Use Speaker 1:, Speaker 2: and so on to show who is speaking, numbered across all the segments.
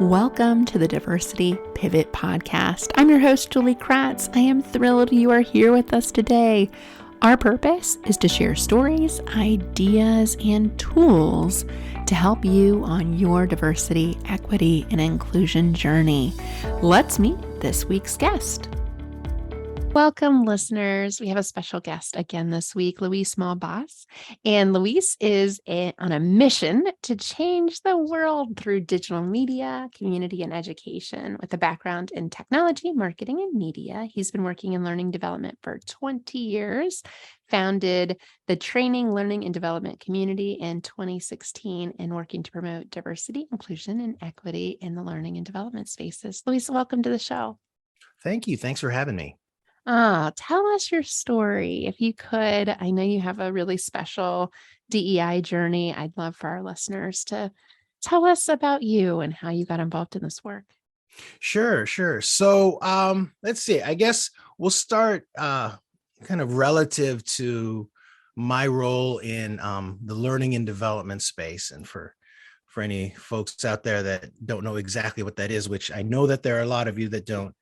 Speaker 1: Welcome to the Diversity Pivot Podcast. I'm your host, Julie Kratz. I am thrilled you are here with us today. Our purpose is to share stories, ideas, and tools to help you on your diversity, equity, and inclusion journey. Let's meet this week's guest. Welcome, listeners. We have a special guest again this week, Luis Malbas. And Luis is on a mission to change the world through digital media, community, and education. With a background in technology, marketing, and media, he's been working in learning development for 20 years, founded the Training, Learning, and Development community in 2016, and working to promote diversity, inclusion, and equity in the learning and development spaces. Luis, welcome to the show.
Speaker 2: Thank you. Thanks for having me.
Speaker 1: Tell us your story, if you could. I know you have a really special DEI journey. I'd love for our listeners to tell us about you and how you got involved in this work.
Speaker 2: Sure. So let's see. I guess we'll start kind of relative to my role in the learning and development space. And for any folks out there that don't know exactly what that is, which I know that there are a lot of you that don't,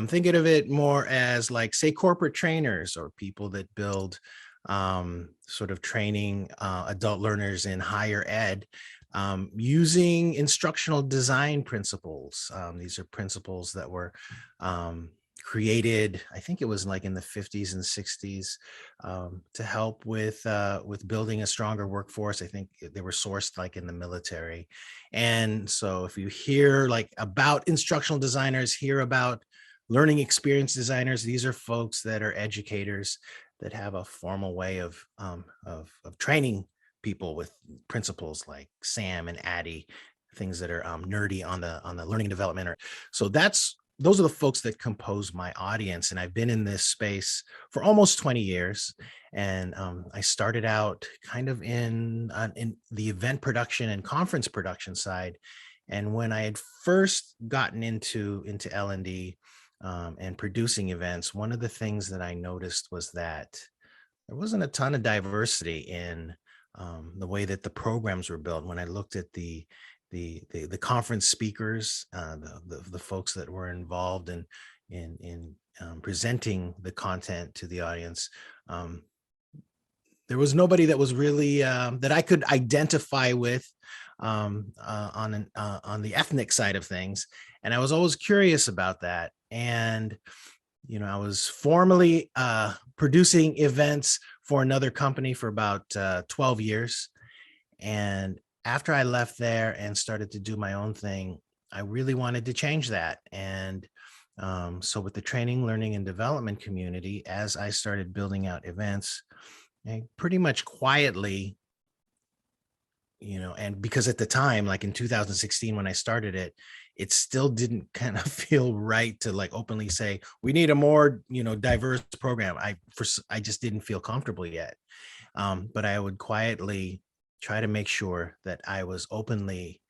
Speaker 2: thinking of it more as like, say, corporate trainers or people that build sort of training adult learners in higher ed using instructional design principles. These are principles that were created, I think it was like in the 50s and 60s, to help with building a stronger workforce. I think they were sourced like in the military. And so if you hear like about instructional designers, hear about learning experience designers, these are folks that are educators that have a formal way of training people with principles like SAM and ADDIE, things that are nerdy on the learning development. So those are the folks that compose my audience. And I've been in this space for almost 20 years. And I started out kind of in the event production and conference production side. And when I had first gotten into L&D and producing events, one of the things that I noticed was that there wasn't a ton of diversity in the way that the programs were built. When I looked at the conference speakers, the folks that were involved in presenting the content to the audience, there was nobody that was really that I could identify with on the ethnic side of things, and I was always curious about that. And I was formally producing events for another company for about 12 years, and after I left there and started to do my own thing, I really wanted to change that. And so with the training, learning, and development community, as I started building out events, I pretty much quietly, and because at the time, like in 2016, when I started it, it still didn't kind of feel right to like openly say, we need a more, diverse program. I just didn't feel comfortable yet. But I would quietly try to make sure that I was openly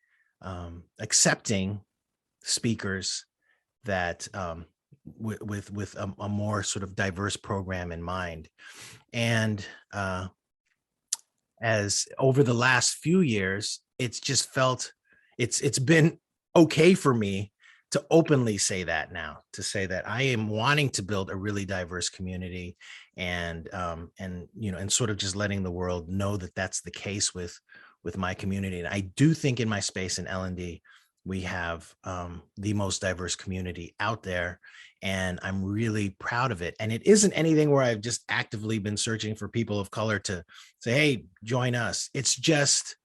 Speaker 2: accepting speakers that with a more sort of diverse program in mind. And as over the last few years, it's just felt it's been okay for me to openly say that now, to say that I am wanting to build a really diverse community, and sort of just letting the world know that that's the case with my community. And I do think in my space in L&D, we have the most diverse community out there, and I'm really proud of it. And it isn't anything where I've just actively been searching for people of color to say, hey, join us. It's just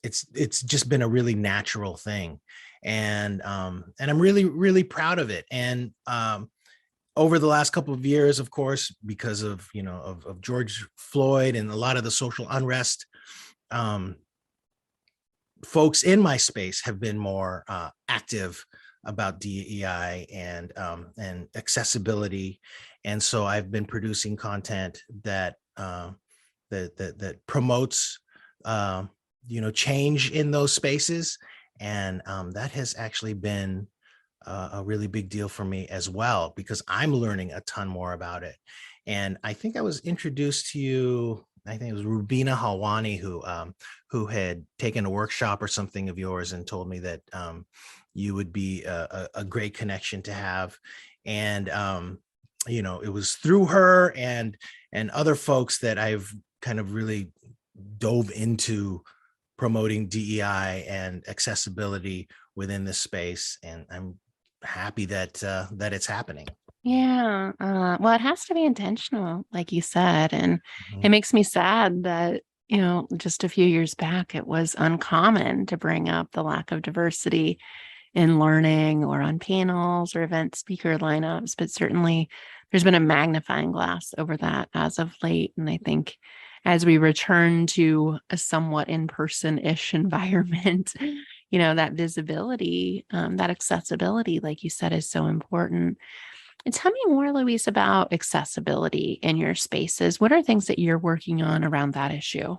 Speaker 2: it's just been a really natural thing. And I'm really, really proud of it. And over the last couple of years, of course, because of of George Floyd and a lot of the social unrest, folks in my space have been more active about DEI and accessibility. And so I've been producing content that that promotes change in those spaces. And that has actually been a really big deal for me as well, because I'm learning a ton more about it. And I think I was introduced to you I think it was Rubina Halwani who had taken a workshop or something of yours and told me that you would be a great connection to have. And it was through her and other folks that I've kind of really dove into promoting DEI and accessibility within this space, and I'm happy that that it's happening.
Speaker 1: Yeah. Well, it has to be intentional, like you said. And
Speaker 2: Mhm.
Speaker 1: it makes me sad that, just a few years back, it was uncommon to bring up the lack of diversity in learning or on panels or event speaker lineups. But certainly there's been a magnifying glass over that as of late. And I think as we return to a somewhat in-person-ish environment, that visibility, that accessibility, like you said, is so important. And tell me more, Luis, about accessibility in your spaces. What are things that you're working on around that issue?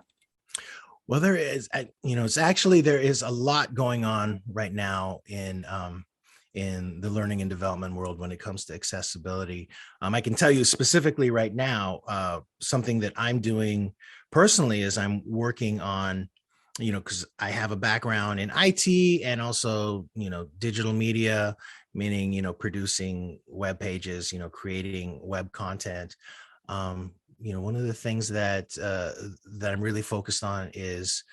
Speaker 2: Well, there is, it's actually there is a lot going on right now in the learning and development world when it comes to accessibility. I can tell you specifically right now, something that I'm doing personally is I'm working on, because I have a background in IT and also, digital media, meaning, producing web pages, creating web content. One of the things that I'm really focused on is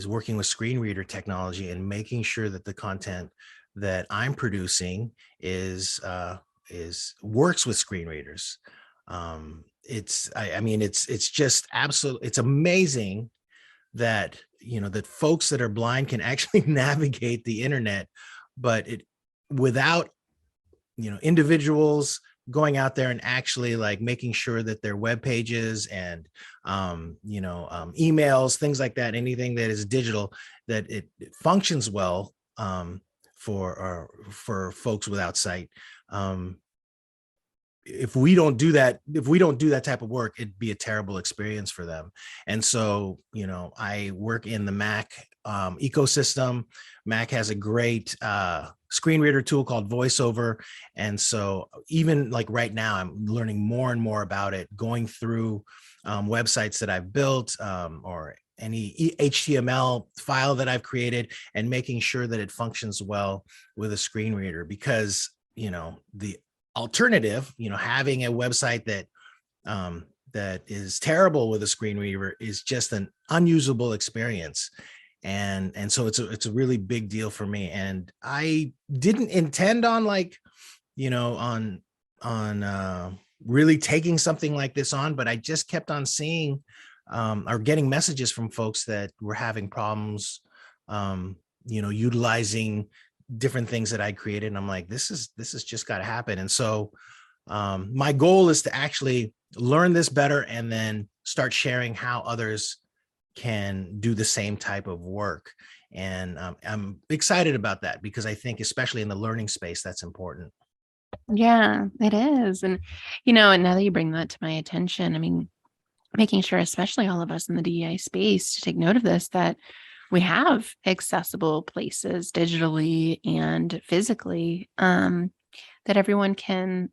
Speaker 2: working with screen reader technology and making sure that the content that I'm producing is works with screen readers. It's just absolute. It's amazing that that folks that are blind can actually navigate the internet, but it without individuals going out there and actually like making sure that their web pages and emails, things like that, anything that is digital, that it functions well for folks without sight. If we don't do that type of work, it'd be a terrible experience for them. And so, I work in the Mac ecosystem. Mac has a great screen reader tool called VoiceOver. And so even like right now, I'm learning more and more about it, going through websites that I've built or any HTML file that I've created and making sure that it functions well with a screen reader, because, the alternative, having a website that is terrible with a screen reader is just an unusable experience. And so it's a really big deal for me. And I didn't intend on on really taking something like this on, but I just kept on seeing or getting messages from folks that were having problems utilizing different things that I created. And I'm like, this is just got to happen. And so my goal is to actually learn this better and then start sharing how others can do the same type of work. And I'm excited about that because I think, especially in the learning space, that's important.
Speaker 1: Yeah, it is. And now that you bring that to my attention, I mean, making sure, especially all of us in the DEI space, to take note of this, that we have accessible places digitally and physically, that everyone can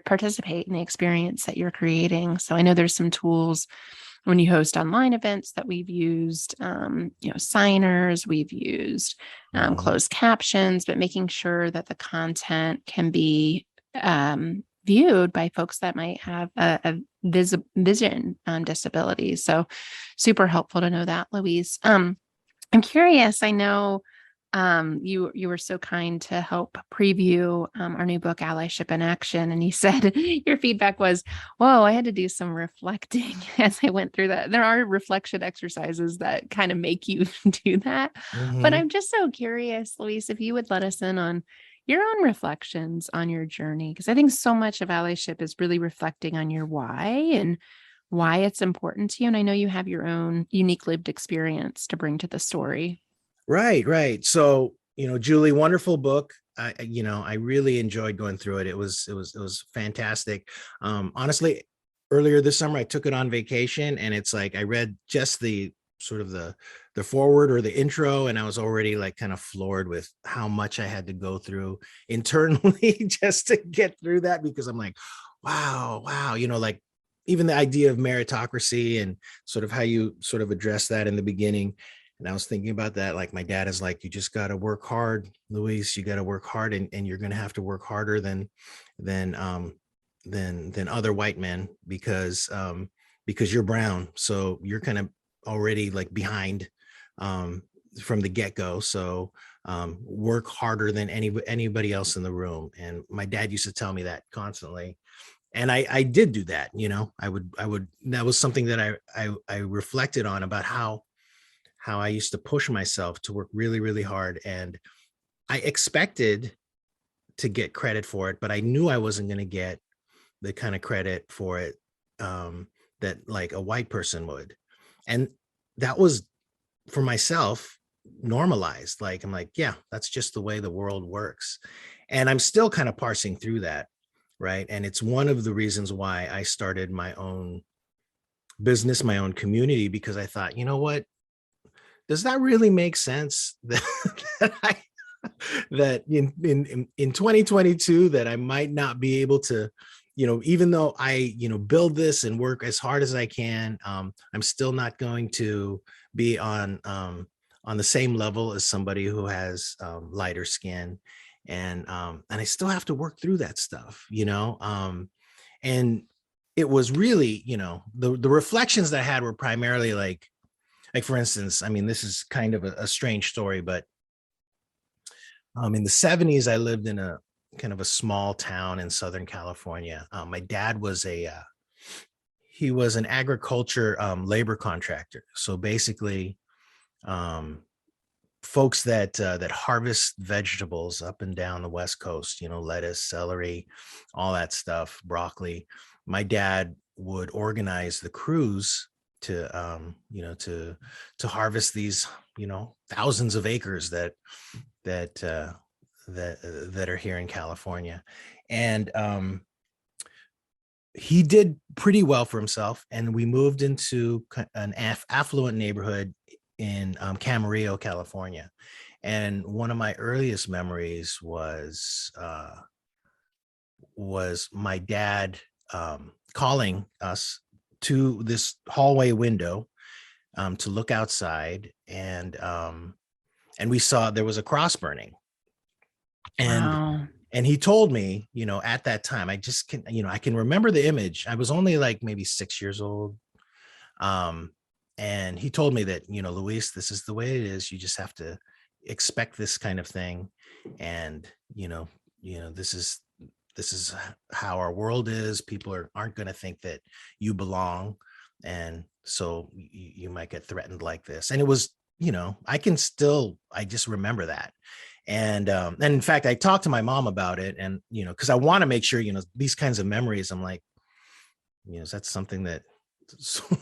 Speaker 1: participate in the experience that you're creating. So I know there's some tools when you host online events that we've used, signers, we've used
Speaker 2: Mhm.
Speaker 1: closed captions, but making sure that the content can be viewed by folks that might have a vision disability. So super helpful to know that, Louise. I'm curious. I know you were so kind to help preview our new book, Allyship in Action, and you said your feedback was, "Whoa, I had to do some reflecting as I went through that." There are reflection exercises that kind of make you do that, but
Speaker 2: Mhm.
Speaker 1: I'm just so curious, Luis, if you would let us in on your own reflections on your journey, because I think so much of allyship is really reflecting on your why and why it's important to you. And I know you have your own unique lived experience to bring to the story.
Speaker 2: Right, right. So, Julie, wonderful book. I really enjoyed going through it. It was fantastic. Honestly, earlier this summer, I took it on vacation, and it's like I read just the sort of the forward or the intro, and I was already like kind of floored with how much I had to go through internally just to get through that, because I'm like, wow, like even the idea of meritocracy and sort of how you sort of address that in the beginning. And I was thinking about that. Like my dad is like, you just got to work hard, Luis, you got to work hard, and you're going to have to work harder than, than other white men because you're brown. So you're kind of already like behind, from the get-go. So work harder than anybody else in the room. And my dad used to tell me that constantly. And I did do that. I would, that was something that I reflected on about how I used to push myself to work really, really hard. And I expected to get credit for it, but I knew I wasn't going to get the kind of credit for it, that like a white person would. And that was, for myself, normalized. Like, I'm like, yeah, that's just the way the world works. And I'm still kind of parsing through that. Right. And it's one of the reasons why I started my own business, my own community, because I thought, you know what, does that really make sense that, that I that in 2022 that I might not be able to, even though I, build this and work as hard as I can, I'm still not going to be on the same level as somebody who has lighter skin, and I still have to work through that stuff, and it was really, the reflections that I had were primarily like for instance, I mean, this is kind of a strange story, but in the 70s, I lived in a kind of a small town in Southern California. My dad was he was an agriculture labor contractor. So basically, um, folks that harvest vegetables up and down the West Coast, lettuce, celery, all that stuff, broccoli. My dad would organize the crews to to harvest these, thousands of acres that that are here in California. And he did pretty well for himself. And we moved into an affluent neighborhood in Camarillo, California. And one of my earliest memories was my dad calling us to this hallway window to look outside, and we saw there was a cross burning. And
Speaker 1: Wow.
Speaker 2: and he told me, at that time, I just can, I can remember the image. I was only like maybe 6 years old. Um, and he told me that, Luis, this is the way it is. You just have to expect this kind of thing. And, this is how our world is. People aren't going to think that you belong. And so you might get threatened like this. And it was, I just remember that. And in fact, I talked to my mom about it, and, cause I want to make sure, these kinds of memories, I'm like, is that something that,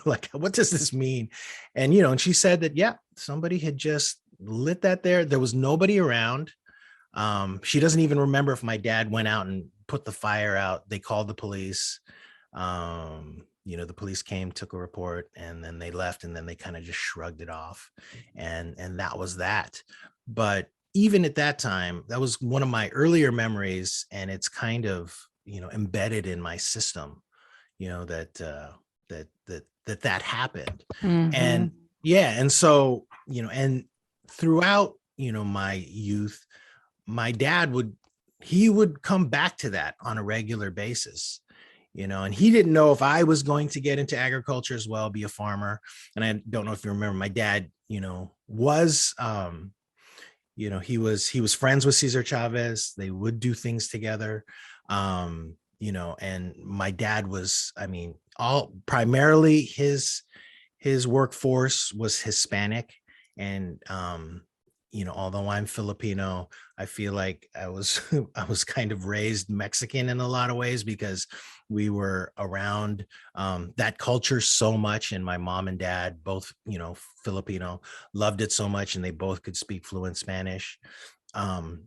Speaker 2: like, what does this mean? And, and she said that, yeah, somebody had just lit that there. There was nobody around. She doesn't even remember if my dad went out and put the fire out. They called the police. The police came, took a report, and then they left, and then they kind of just shrugged it off. And that was that. But even at that time, that was one of my earlier memories, and it's kind of, embedded in my system, that happened.
Speaker 1: Mm-hmm.
Speaker 2: And yeah, and so, and throughout, my youth, my dad he would come back to that on a regular basis, and he didn't know if I was going to get into agriculture as well, be a farmer. And I don't know if you remember, my dad, was, he was friends with Cesar Chavez. They would do things together. And my dad was, I mean, primarily his workforce was Hispanic. And, although I'm Filipino, I feel like I was kind of raised Mexican in a lot of ways, because we were around that culture so much. And my mom and dad, both, Filipino, loved it so much, and they both could speak fluent Spanish. But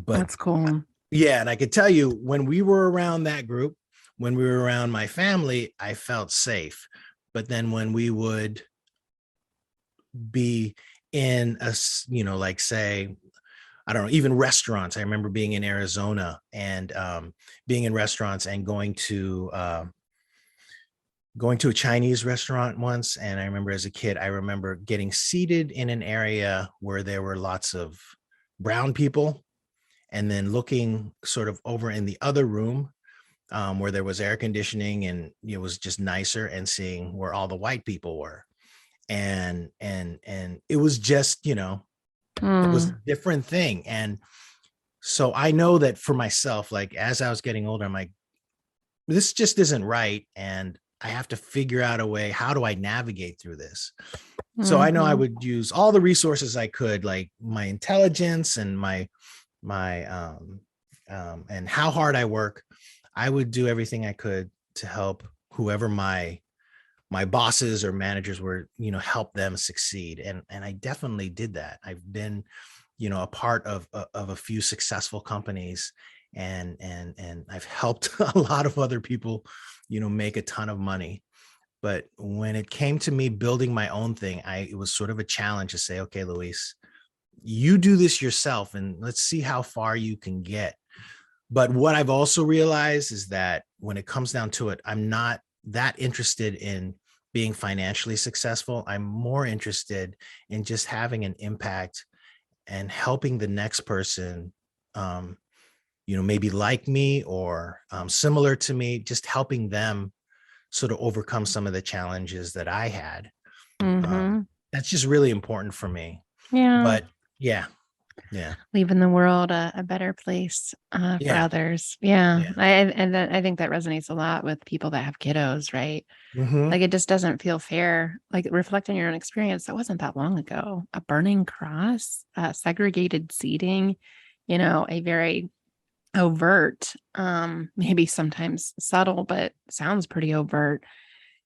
Speaker 1: That's cool.
Speaker 2: yeah, and I could tell you, when we were around that group, when we were around my family, I felt safe. But then when we would be in like, say, I don't know, even restaurants. I remember being in Arizona and being in restaurants and going to going to a Chinese restaurant once. And I remember as a kid, I remember getting seated in an area where there were lots of brown people, and then looking sort of over in the other room, where there was air conditioning and it was just nicer, and seeing where all the white people were. And it was just, it was a different thing. And so I know that for myself, like as I was getting older, I'm like, this just isn't right. And I have to figure out a way. How do I navigate through this? So I know I would use all the resources I could, like my intelligence and my and how hard I work. I would do everything I could to help whoever my bosses or managers were, help them succeed. And I definitely did that. I've been, a part of a few successful companies, and I've helped a lot of other people, make a ton of money. But when it came to me building my own thing, it was sort of a challenge to say, okay, Luis, you do this yourself and let's see how far you can get. But what I've also realized is that when it comes down to it, I'm not that interested in being financially successful. I'm more interested in just having an impact and helping the next person, maybe like me or similar to me, just helping them sort of overcome some of the challenges that I had. That's just really important for me.
Speaker 1: Yeah.
Speaker 2: But yeah.
Speaker 1: Leaving the world a better place for others. Yeah. I think that resonates a lot with people that have kiddos, right? Like it just doesn't feel fair. Like reflect on your own experience. That wasn't that long ago. A burning cross, segregated seating, a very overt, maybe sometimes subtle, but sounds pretty overt,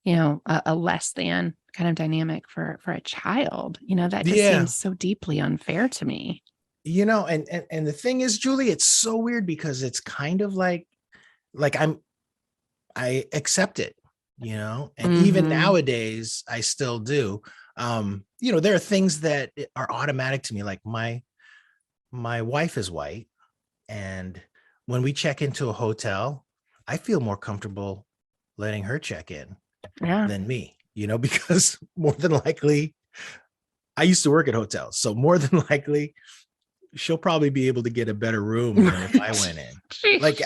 Speaker 1: a less than kind of dynamic for a child, that just seems so deeply unfair to me.
Speaker 2: And the thing is, Julie, it's so weird because it's kind of like I accept it, and even nowadays I still do. There are things that are automatic to me. Like my wife is white, and when we check into a hotel, I feel more comfortable letting her check in than me, because more than likely I used to work at hotels. So more than likely she'll probably be able to get a better room than if I went in. Like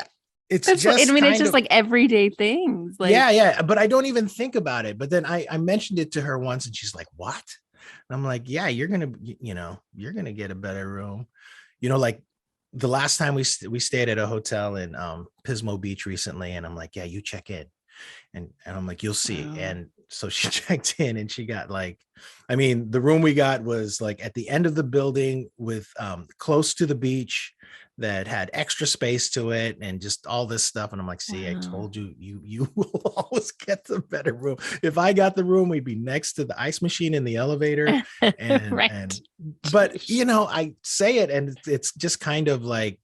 Speaker 2: it's just
Speaker 1: like everyday things. Like,
Speaker 2: yeah. But I don't even think about it. But then I mentioned it to her once and she's like, what? And I'm like, yeah, you're going to get a better room. Like the last time we stayed at a hotel in Pismo Beach recently. And I'm like, yeah, you check in. And I'm like, you'll see. Oh. And so she checked in and she got the room we got was like at the end of the building with close to the beach that had extra space to it and just all this stuff. And I'm like, see, wow. I told you, you will always get the better room. If I got the room, we'd be next to the ice machine in the elevator. And, right. But I say it and it's just kind of like,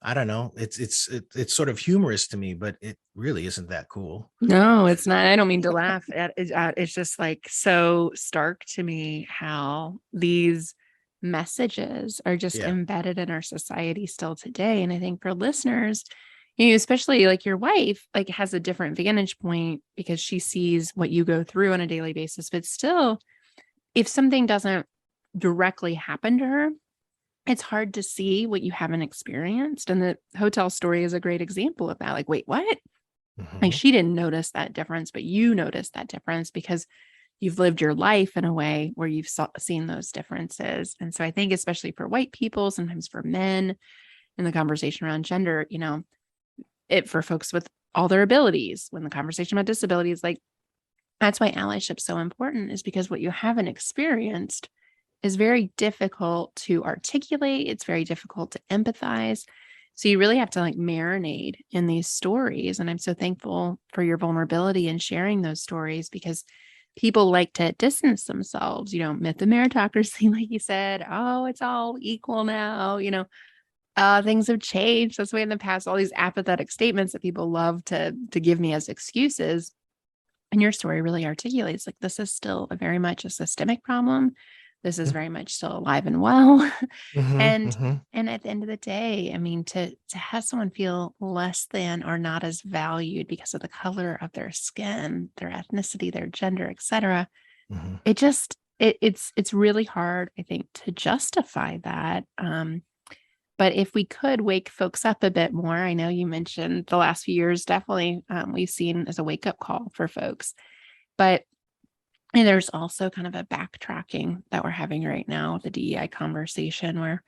Speaker 2: I don't know. It's sort of humorous to me, but it really isn't that cool.
Speaker 1: No, it's not. I don't mean to laugh at it. It's just like so stark to me how these messages are just embedded in our society still today. And I think for listeners, especially like your wife, like has a different vantage point because she sees what you go through on a daily basis. But still, if something doesn't directly happen to her, it's hard to see what you haven't experienced. And the hotel story is a great example of that. Like, wait, what? Like she didn't notice that difference, but you noticed that difference because you've lived your life in a way where you've seen those differences. And so I think especially for white people, sometimes for men in the conversation around gender, for folks with all their abilities, when the conversation about disabilities, like that's why allyship's so important, is because what you haven't experienced is very difficult to articulate. It's very difficult to empathize. So you really have to marinate in these stories. And I'm so thankful for your vulnerability in sharing those stories because people like to distance themselves, myth of meritocracy, like you said, oh, it's all equal now, things have changed. That's the way in the past, all these apathetic statements that people love to give me as excuses. And your story really articulates this is still very much a systemic problem. this is very much still alive and well.
Speaker 2: Hmm.
Speaker 1: and
Speaker 2: Hmm.
Speaker 1: and at the end of the day, I mean, to have someone feel less than or not as valued because of the color of their skin, their ethnicity, their gender, etc.,
Speaker 2: Hmm.
Speaker 1: it's really hard, I think, to justify that. But if we could wake folks up a bit more, I know you mentioned the last few years, definitely we've seen as a wake up call for folks. But and there's also kind of a backtracking that we're having right now, the DEI conversation where,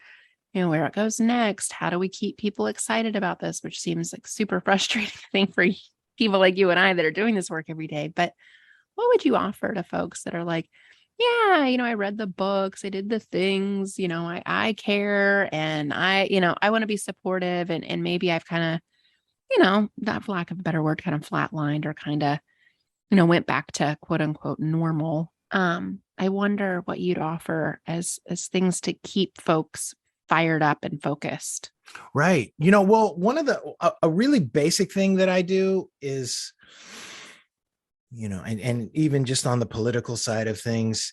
Speaker 1: where it goes next. How do we keep people excited about this? Which seems like super frustrating thing for people like you and I that are doing this work every day. But what would you offer to folks that are like, yeah, I read the books, I did the things, I care and I want to be supportive and maybe I've kind of, not for lack of a better word, kind of flatlined or kind of, went back to quote unquote normal. I wonder what you'd offer as things to keep folks fired up and focused.
Speaker 2: Right. Well, one of a really basic thing that I do is, and even just on the political side of things,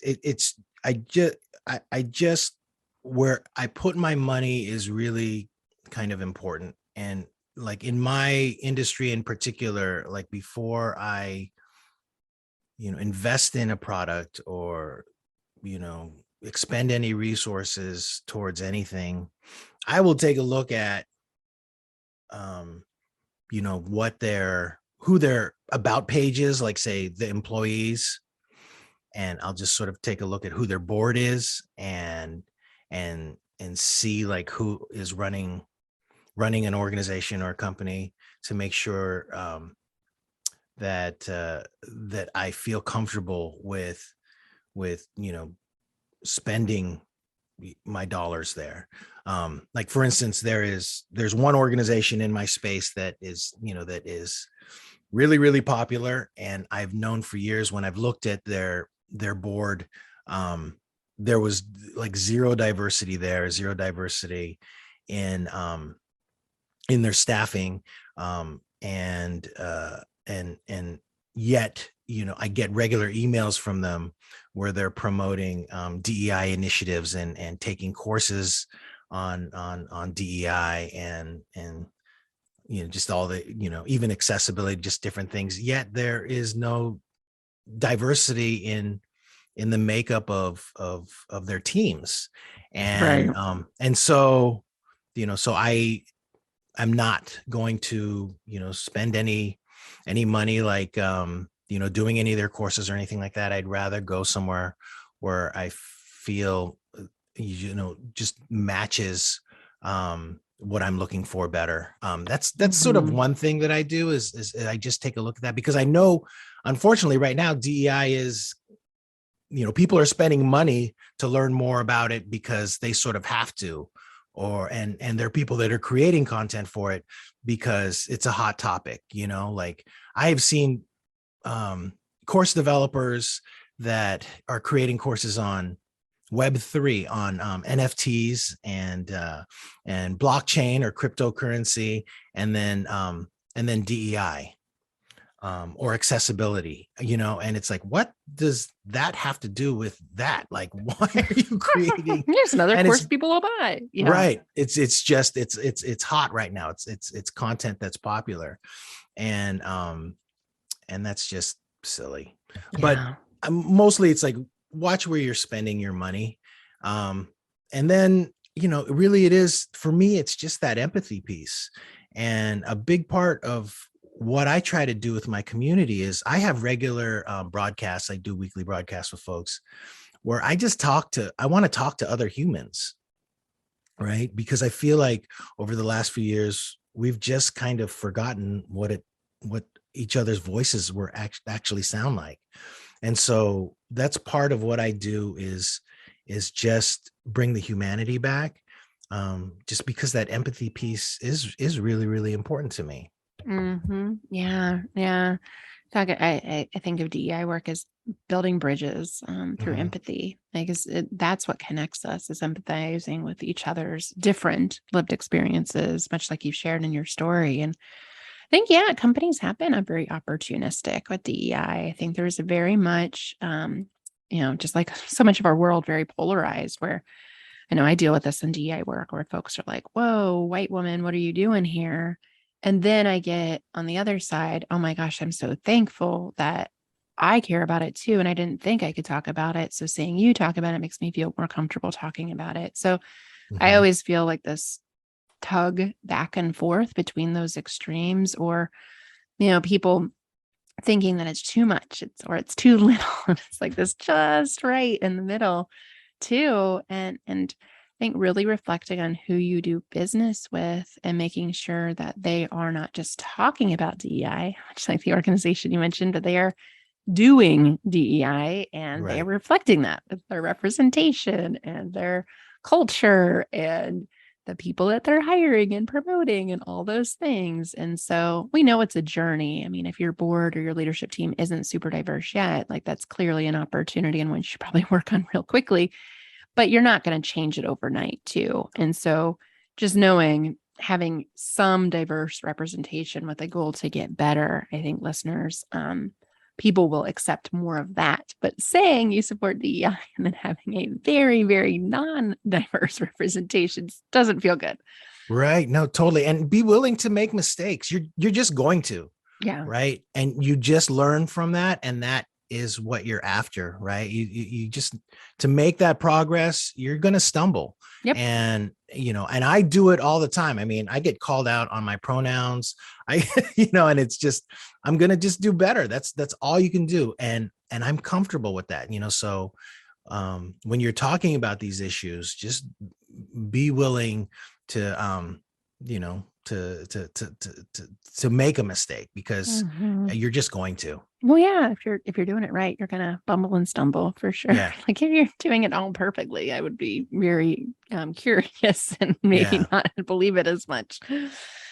Speaker 2: I just where I put my money is really kind of important. And like in my industry in particular, like before I, invest in a product or, you know, expend any resources towards anything, I will take a look at, um, what who their about page is, like say the employees, and I'll just sort of take a look at who their board is and see like who is running an organization or a company to make sure that I feel comfortable with spending my dollars there. Like for instance, there's one organization in my space that is really, really popular. And I've known for years when I've looked at their board, um, there was like zero diversity in their staffing. And yet, I get regular emails from them where they're promoting DEI initiatives and taking courses on DEI and just all the, even accessibility, just different things. Yet there is no diversity in the makeup of their teams.
Speaker 1: Right.
Speaker 2: And so, so I'm not going to, spend any money like, doing any of their courses or anything like that. I'd rather go somewhere where I feel, just matches what I'm looking for better. That's sort of
Speaker 1: Mhm.
Speaker 2: one thing that I do is I just take a look at that, because I know, unfortunately, right now DEI is, people are spending money to learn more about it because they sort of have to, and there are people that are creating content for it because it's a hot topic. Like I have seen um, course developers that are creating courses on Web3, on NFTs and blockchain or cryptocurrency, and then DEI, or accessibility, and it's like, what does that have to do with that? Like, why are you creating?
Speaker 1: Here's another
Speaker 2: And
Speaker 1: course
Speaker 2: it's
Speaker 1: people will buy. Yeah.
Speaker 2: right. It's hot right now. It's content that's popular, and and that's just silly. But
Speaker 1: Yeah.
Speaker 2: mostly it's like, watch where you're spending your money. Um, and then, really it is, for me, it's just that empathy piece. And a big part of what I try to do with my community is I have regular broadcasts. I do weekly broadcasts with folks where I want to talk to other humans, right? Because I feel like over the last few years, we've just kind of forgotten what each other's voices were actually sound like. And so that's part of what I do is just bring the humanity back. Just because that empathy piece is really, really important to me.
Speaker 1: Yeah. Yeah. Talk I think of DEI work as building bridges, through
Speaker 2: Mhm.
Speaker 1: empathy. Like, that's what connects us is empathizing with each other's different lived experiences, much like you've shared in your story. And I think, yeah, companies have been very opportunistic with DEI. I think there's a very much, just like so much of our world, very polarized, where I know I deal with this in DEI work where folks are like, whoa, white woman, what are you doing here? And then I get on the other side, oh my gosh, I'm so thankful that I care about it too. And I didn't think I could talk about it. So seeing you talk about it makes me feel more comfortable talking about it. So I
Speaker 2: Mhm.
Speaker 1: always feel like this tug back and forth between those extremes, or, people thinking that it's too much, or it's too little. And it's like this just right in the middle too. And I think really reflecting on who you do business with and making sure that they are not just talking about DEI, much like the organization you mentioned, but they are doing DEI and they are
Speaker 2: Right.
Speaker 1: reflecting that with their representation and their culture and the people that they're hiring and promoting and all those things. And so we know it's a journey. I mean, if your board or your leadership team isn't super diverse yet, like that's clearly an opportunity and one you should probably work on real quickly, but you're not going to change it overnight too. And so just knowing having some diverse representation with a goal to get better, I think listeners, people will accept more of that. But saying you support DEI and then having a very, very non-diverse representation doesn't feel good.
Speaker 2: Right. No, totally. And be willing to make mistakes. You're just going to,
Speaker 1: Yeah.
Speaker 2: right? And you just learn from that. And that is what you're after, right? You just to make that progress, you're gonna stumble.
Speaker 1: Yep.
Speaker 2: And and I do it all the time. I mean, I get called out on my pronouns. I, and it's just, I'm gonna just do better. That's all you can do. And I'm comfortable with that, so when you're talking about these issues, just be willing to to make a mistake, because you're just going to.
Speaker 1: Well, yeah, if you're doing it right, you're gonna bumble and stumble for sure.
Speaker 2: Yeah.
Speaker 1: Like if you're doing it all perfectly, I would be very curious and maybe
Speaker 2: Yeah.
Speaker 1: not believe it as much.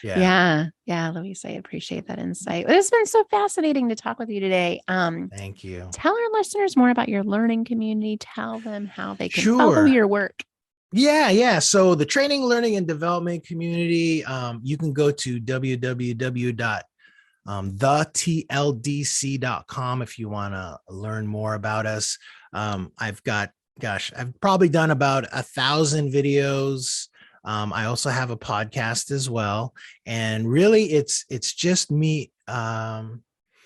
Speaker 2: Yeah.
Speaker 1: Yeah, Luis, I appreciate that insight. It's been so fascinating to talk with you today.
Speaker 2: Thank you.
Speaker 1: Tell our listeners more about your learning community. Tell them how they can follow
Speaker 2: Sure.
Speaker 1: your work.
Speaker 2: Yeah. So the training, learning, and development community, you can go to thetldc.com if you want to learn more about us. I've probably done about 1,000 videos. I also have a podcast as well. And really it's just me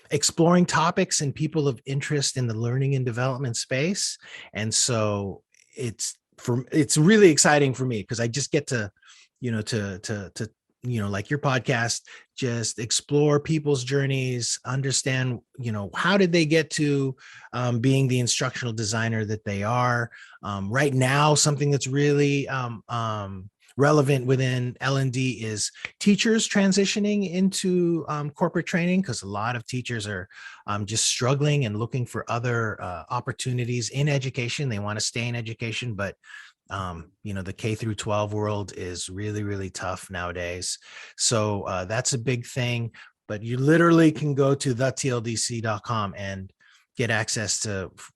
Speaker 2: exploring topics and people of interest in the learning and development space. And so it's really exciting for me because I just get to, like your podcast, just explore people's journeys, understand, how did they get to being the instructional designer that they are. Right now, something that's really relevant within L&D is teachers transitioning into corporate training, because a lot of teachers are just struggling and looking for other opportunities in education. They want to stay in education, but the K through 12 world is really, really tough nowadays. So that's a big thing. But you literally can go to thetldc.com and get access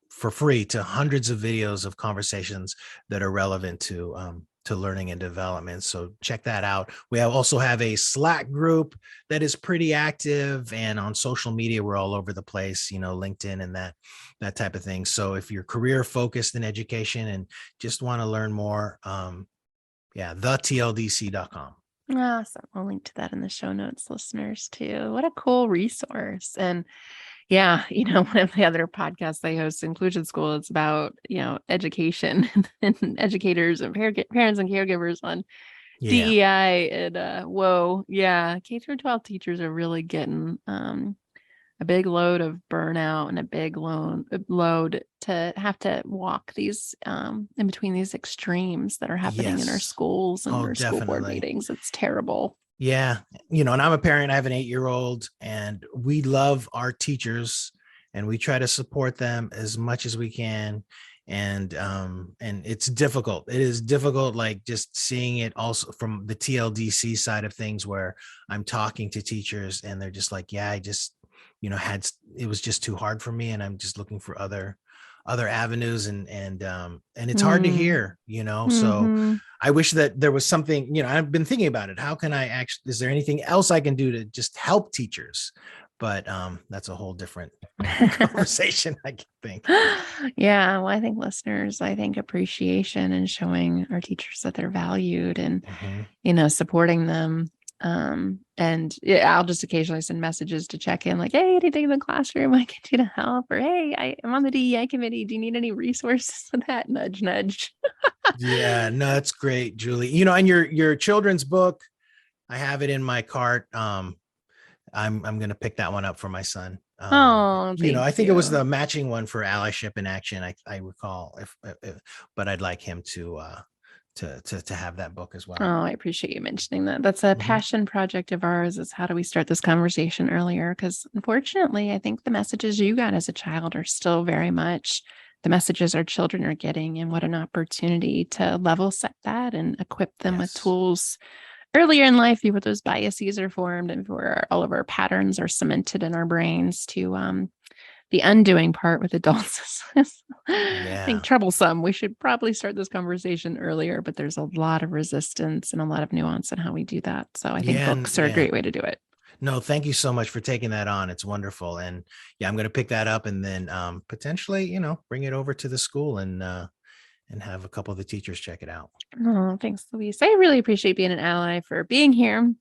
Speaker 2: for free to hundreds of videos of conversations that are relevant to learning and development. So check that out. We also have a Slack group that is pretty active, and on social media, we're all over the place, LinkedIn and that type of thing. So if you're career focused in education and just want to learn more, thetldc.com.
Speaker 1: Awesome. I'll link to that in the show notes, listeners, too. What a cool resource. And yeah, one of the other podcasts I host, Inclusion School, it's about, education and educators and parents and caregivers on
Speaker 2: Yeah.
Speaker 1: DEI. And whoa, yeah, K through 12 teachers are really getting a big load of burnout and a big load to have to walk these in between these extremes that are happening in our
Speaker 2: Yes.
Speaker 1: schools and
Speaker 2: Oh,
Speaker 1: our school board
Speaker 2: definitely.
Speaker 1: meetings. It's terrible.
Speaker 2: Yeah. And I'm a parent. I have an 8-year-old, and we love our teachers and we try to support them as much as we can. And it's difficult. It is difficult, like just seeing it also from the TLDC side of things, where I'm talking to teachers and they're just like, yeah, I just, it was just too hard for me, and I'm just looking for other avenues, and it's hard to hear, so
Speaker 1: Mm-hmm.
Speaker 2: I wish that there was something, I've been thinking about it. How can I actually, is there anything else I can do to just help teachers? but that's a whole different conversation, I think.
Speaker 1: Yeah, well, I think listeners, appreciation and showing our teachers that they're valued and, supporting them. And yeah, I'll just occasionally send messages to check in like, hey, anything in the classroom I can do to help? Or, hey, I'm on the DEI committee. Do you need any resources for that? Nudge, nudge.
Speaker 2: Yeah, no, that's great, Julie. And your children's book, I have it in my cart. I'm going to pick that one up for my son.
Speaker 1: Oh, thank
Speaker 2: I think it was
Speaker 1: you.
Speaker 2: the matching one for Allyship in Action. I recall but I'd like him to have that book as well.
Speaker 1: Oh, I appreciate you mentioning that. That's a passion project of ours, is how do we start this conversation earlier? Because unfortunately, I think the messages you got as a child are still very much the messages our children are getting, and what an opportunity to level set that and equip them with tools earlier in life before those biases are formed and before all of our patterns are cemented in our brains. To the undoing part with adults is I think troublesome. We should probably start this conversation earlier, but there's a lot of resistance and a lot of nuance in how we do that. So I think books are a great way to do it.
Speaker 2: No, thank you so much for taking that on. It's wonderful. And yeah, I'm going to pick that up and then potentially, bring it over to the school and have a couple of the teachers check it out.
Speaker 1: Oh, thanks, Luis. I really appreciate being an ally, for being here,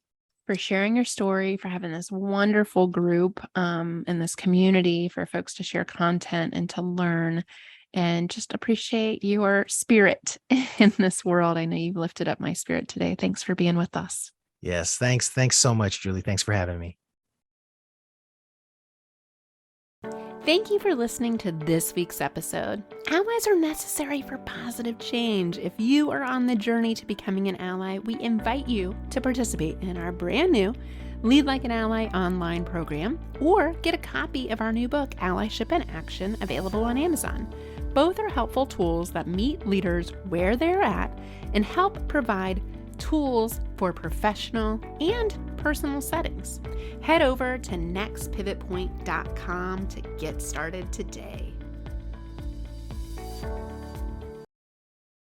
Speaker 1: for sharing your story, for having this wonderful group in this community for folks to share content and to learn, and just appreciate your spirit in this world. I know you've lifted up my spirit today. Thanks for being with us.
Speaker 2: Yes. Thanks. Thanks so much, Julie. Thanks for having me.
Speaker 1: Thank you for listening to this week's episode. Allies are necessary for positive change. If you are on the journey to becoming an ally, we invite you to participate in our brand new Lead Like an Ally online program, or get a copy of our new book, Allyship in Action, available on Amazon. Both are helpful tools that meet leaders where they're at and help provide tools for professional and personal settings. Head over to nextpivotpoint.com to get started today.